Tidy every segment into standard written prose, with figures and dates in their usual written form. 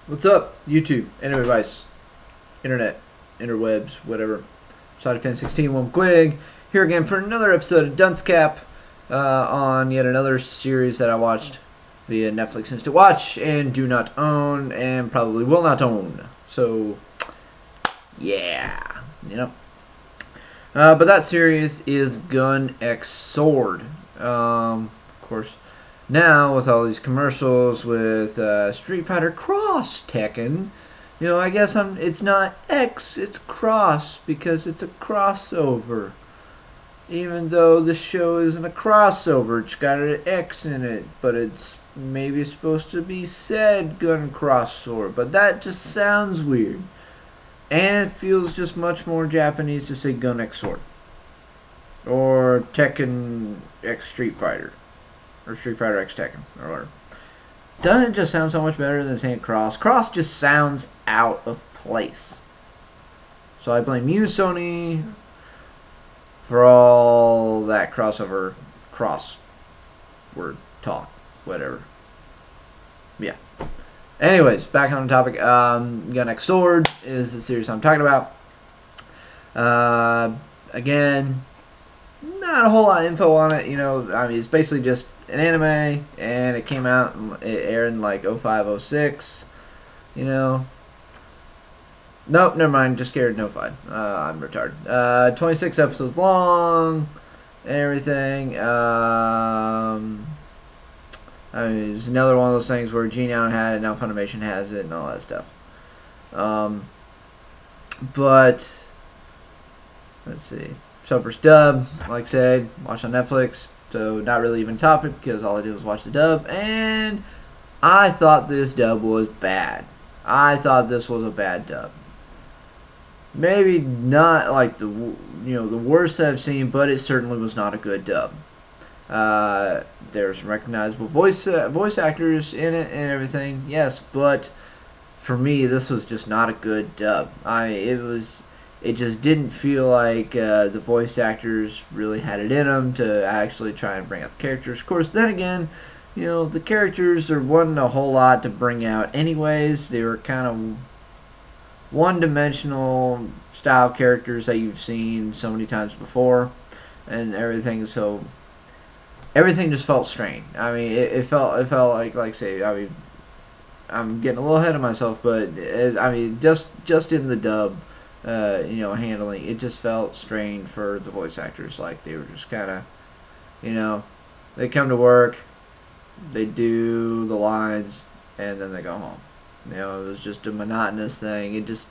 What's up, YouTube, device, internet, interwebs, whatever. Side Fan 16, one Quig, here again for another episode of Dunce Cap on yet another series that I watched via Netflix Instant Watch and do not own and probably will not own. So, yeah, you know. But that series is Gun X Sword. Of course. Now, with all these commercials with Street Fighter Cross Tekken, you know, I guess it's not X, it's Cross, because it's a crossover. Even though the show isn't a crossover, it's got an X in it, but it's maybe supposed to be said Gun Cross Sword, but that just sounds weird. And it feels just much more Japanese to say Gun X Sword. Or Tekken X Street Fighter. Or Street Fighter X Tekken, or whatever. Doesn't it just sound so much better than saying Cross? Cross just sounds out of place. So I blame you, Sony, for all that crossover, cross word talk, whatever. Yeah. Anyways, back on the topic. Gun X Sword is the series I'm talking about. Again, not a whole lot of info on it. You know, I mean, it's basically just an anime, and it came out, and it aired in like 05, 06, you know. Nope, never mind, just scared in 05. I'm retarded. 26 episodes long, and everything. I mean, it's another one of those things where Genion had it, now Funimation has it, and all that stuff. But, let's see. So first dub, like I said, watch on Netflix. So not really even a topic because all I did was watch the dub, and I thought this dub was bad. I thought this was a bad dub. Maybe not like the worst I've seen, but it certainly was not a good dub. There's some recognizable voice actors in it and everything, yes, but for me this was just not a good dub. It just didn't feel like the voice actors really had it in them to actually try and bring out the characters. Of course, then again, you know, the characters, there wasn't a whole lot to bring out anyways. They were kind of one-dimensional style characters that you've seen so many times before and everything, so everything just felt strained. I mean, it felt like say, I mean, I'm getting a little ahead of myself, but I mean, just in the dub, you know, handling it just felt strained for the voice actors. Like they were just kind of, you know, they come to work, they do the lines, and then they go home. You know, it was just a monotonous thing. It just,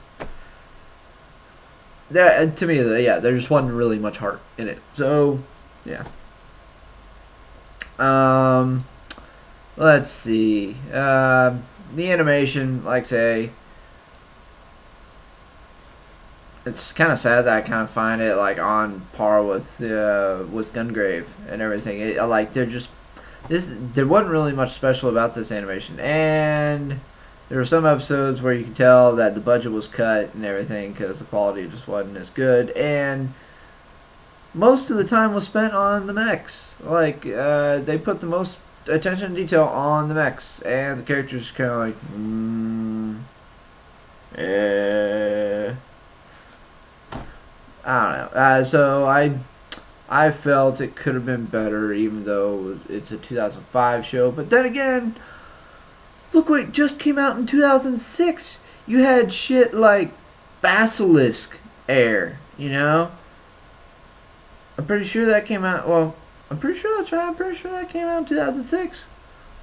that to me, yeah, there just wasn't really much heart in it. So, yeah. Let's see. The animation, like say. It's kind of sad that I kind of find it like on par with Gungrave and everything. Like there wasn't really much special about this animation, and there were some episodes where you can tell that the budget was cut and everything because the quality just wasn't as good, and most of the time was spent on the mechs. Like they put the most attention to detail on the mechs, and the characters kind of like, I don't know. So I felt it could have been better, even though it's a 2005 show. But then again, look what just came out in 2006. You had shit like Basilisk air, you know? I'm pretty sure that came out, well, I'm pretty sure that's right. I'm pretty sure that came out in 2006.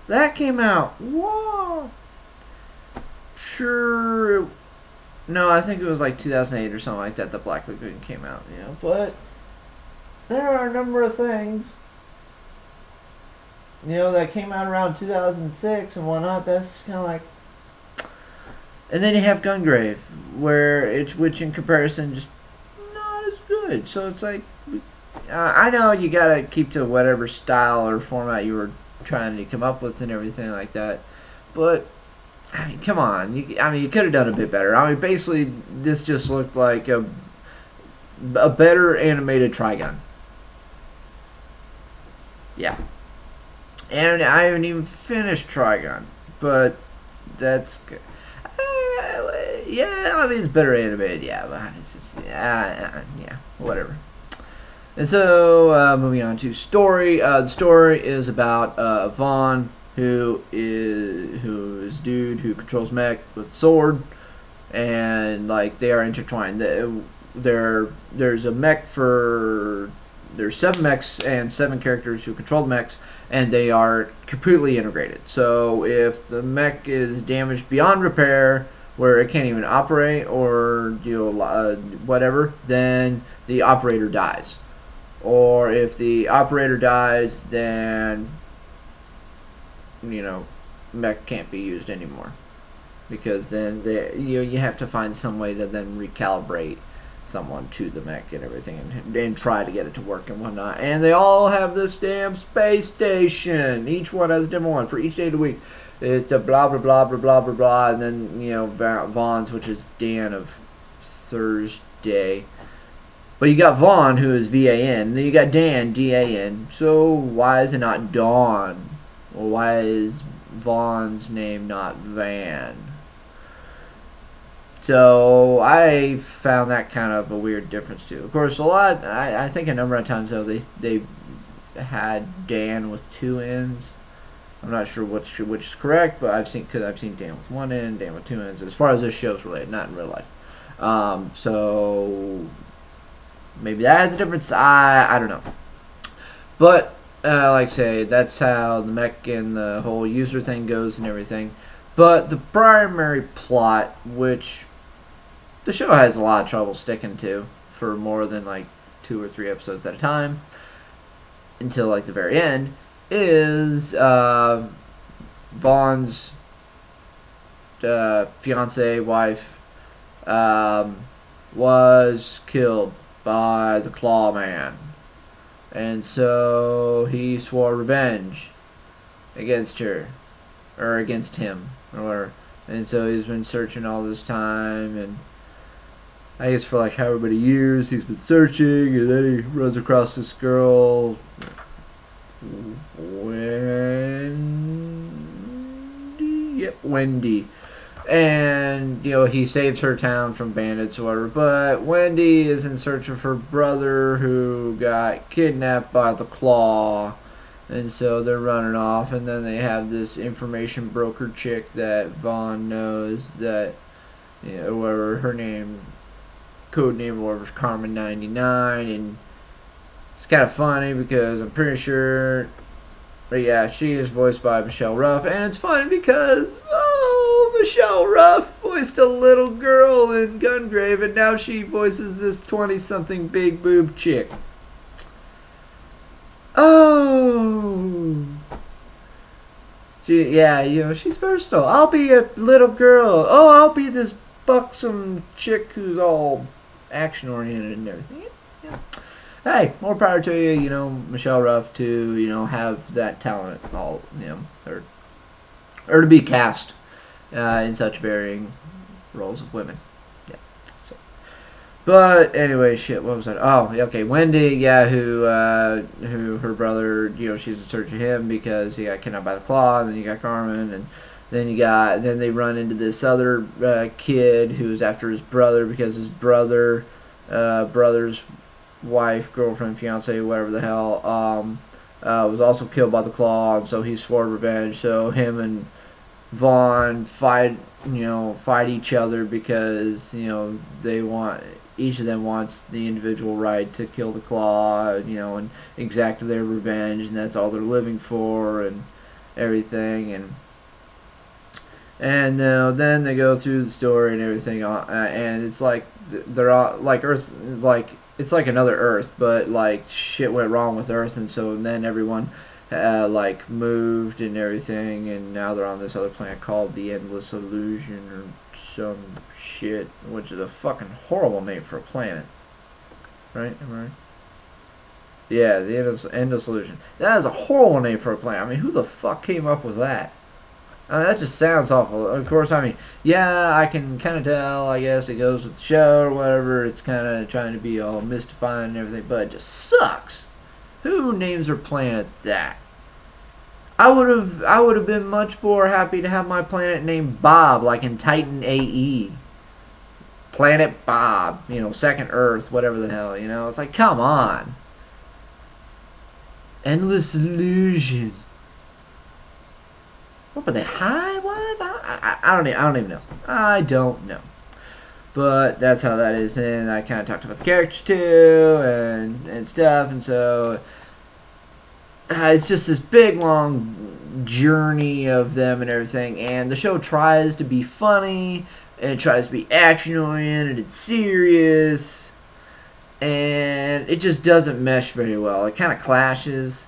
That came out. Whoa. Sure. No, I think it was like 2008 or something like that. The Black Lagoon came out, you know. But there are a number of things, you know, that came out around 2006 and whatnot. That's just kind of like. And then you have Gungrave, which in comparison just not as good. So it's like, I know you gotta keep to whatever style or format you were trying to come up with and everything like that, but. I mean, come on. You could have done a bit better. I mean, basically, this just looked like a better animated Trigun. Yeah. And I haven't even finished Trigun, but that's good. yeah, I mean, it's better animated, yeah, but it's just, yeah, whatever. And so, moving on to story. The story is about Vaughn, who is a dude who controls mech with a sword, and like they are intertwined. There's a mech for there's 7 mechs and 7 characters who control the mechs, and they are completely integrated. So if the mech is damaged beyond repair, where it can't even operate, or whatever, then the operator dies. Or if the operator dies, then mech can't be used anymore, because then you have to find some way to then recalibrate someone to the mech and everything, and try to get it to work and whatnot. And they all have this damn space station. Each one has a different one for each day of the week. It's a blah blah blah blah blah blah blah, and then Vaughn's, which is Dan of Thursday. But you got Vaughn, who is VAN, and then you got Dan, DAN. So why is it not Dawn? Or why is Vaughn's name not Van? So I found that kind of a weird difference too. Of course, I think a number of times though they had Dan with 2 N's. I'm not sure which is correct, but I've seen Dan with 1 N, Dan with 2 N's. As far as this show's related, not in real life. So maybe that has a difference. I don't know. But like I say, that's how the mech and the whole user thing goes and everything. But the primary plot, which the show has a lot of trouble sticking to for more than like 2 or 3 episodes at a time, until like the very end, is Vaughn's fiance, wife, was killed by the Claw Man. And so he swore revenge against her, or against him, or whatever. And so he's been searching all this time, and I guess for like however many years he's been searching, and then he runs across this girl, Wendy. And he saves her town from bandits or whatever, but Wendy is in search of her brother, who got kidnapped by the Claw. And so they're running off, and then they have this information broker chick that Vaughn knows, that whatever her name, code name or whatever, is Carmen 99. And it's kind of funny because I'm pretty sure, but yeah, she is voiced by Michelle Ruff. And it's funny because Michelle Ruff voiced a little girl in Gungrave, and now she voices this 20-something big boob chick. Oh, she's versatile. I'll be a little girl. Oh, I'll be this buxom chick who's all action oriented and everything. Yeah. Hey, more power to you, Michelle Ruff, to have that talent, all or to be cast in such varying roles of women. Yeah. So. But anyway, shit. What was that? Oh, okay. Wendy, who her brother, she's in search of him because he got kidnapped by the Claw, and then you got Carmen, and then they run into this other kid who's after his brother, because his brother's wife, girlfriend, fiance, whatever the hell, was also killed by the Claw, and so he swore revenge. So him and Vaughn fight each other because each of them wants the individual right to kill the Claw, and exact their revenge, and that's all they're living for and everything. And then they go through the story and everything, and it's like they're all like Earth, like it's like another Earth, but like shit went wrong with Earth, and so then everyone like moved and everything, and now they're on this other planet called the Endless Illusion or some shit, which is a fucking horrible name for a planet, right? Am I right? Yeah, the Endless Illusion. That is a horrible name for a planet. I mean, who the fuck came up with that? I mean, that just sounds awful. Of course, I mean, yeah, I can kind of tell, I guess it goes with the show or whatever. It's kind of trying to be all mystifying and everything, but it just sucks. Who names their planet that? I would have been much more happy to have my planet named Bob, like in Titan AE. Planet Bob, you know, Second Earth, whatever the hell, you know. It's like, come on. Endless Illusion. What were they, high? What? I don't even know. I don't know. But that's how that is, and I kind of talked about the characters too, and stuff, and so it's just this big, long journey of them and everything, and the show tries to be funny, and it tries to be action-oriented and serious, and it just doesn't mesh very well. It kind of clashes,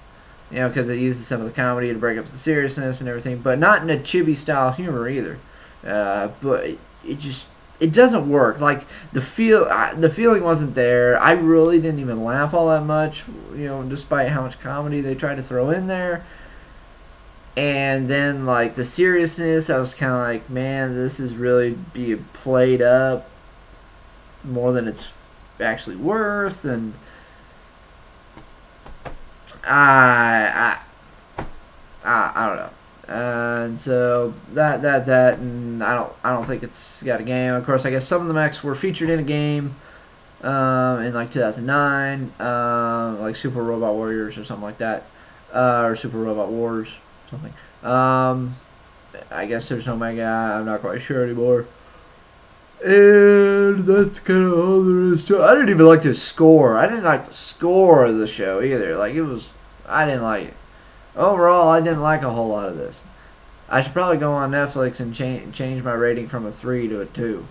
you know, because it uses some of the comedy to break up the seriousness and everything, but not in a chibi-style humor either. But it doesn't work. Like, the feeling wasn't there. I really didn't even laugh all that much, you know, despite how much comedy they tried to throw in there. And then, like, the seriousness, I was kind of like, man, this is really being played up more than it's actually worth. And I don't know. And so that and I don't think it's got a game. Of course, I guess some of the mechs were featured in a game in like 2009, like Super Robot Warriors or something like that, or Super Robot Wars, something. I guess there's no mega. I'm not quite sure anymore. And that's kind of all there is to it. I didn't even like the score. I didn't like the score of the show either. Like, I didn't like it. Overall, I didn't like a whole lot of this. I should probably go on Netflix and change my rating from a 3 to a 2.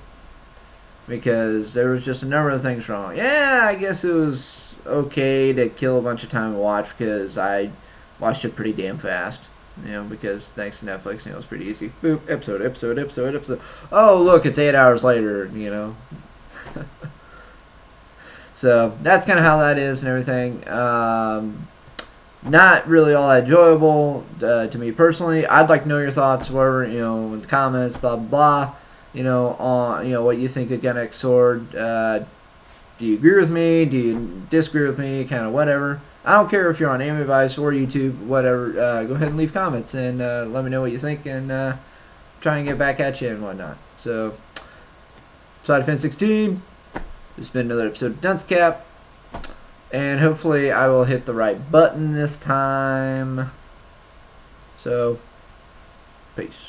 Because there was just a number of things wrong. Yeah, I guess it was okay to kill a bunch of time to watch because I watched it pretty damn fast. You know, because thanks to Netflix, you know, it's pretty easy. Boop, episode. Oh, look, it's 8 hours later, you know. So, that's kind of how that is and everything. Not really all that enjoyable to me personally. I'd like to know your thoughts, whatever, you know, in the comments, blah, blah, blah. You know, on, you know, what you think of Gun X Sword. Do you agree with me? Do you disagree with me? Kind of whatever. I don't care if you're on Anime Advice or YouTube, whatever. Go ahead and leave comments and let me know what you think and try and get back at you and whatnot. So, Side Fan 16. This has been another episode of Dunce Cap. And hopefully I will hit the right button this time. So, peace.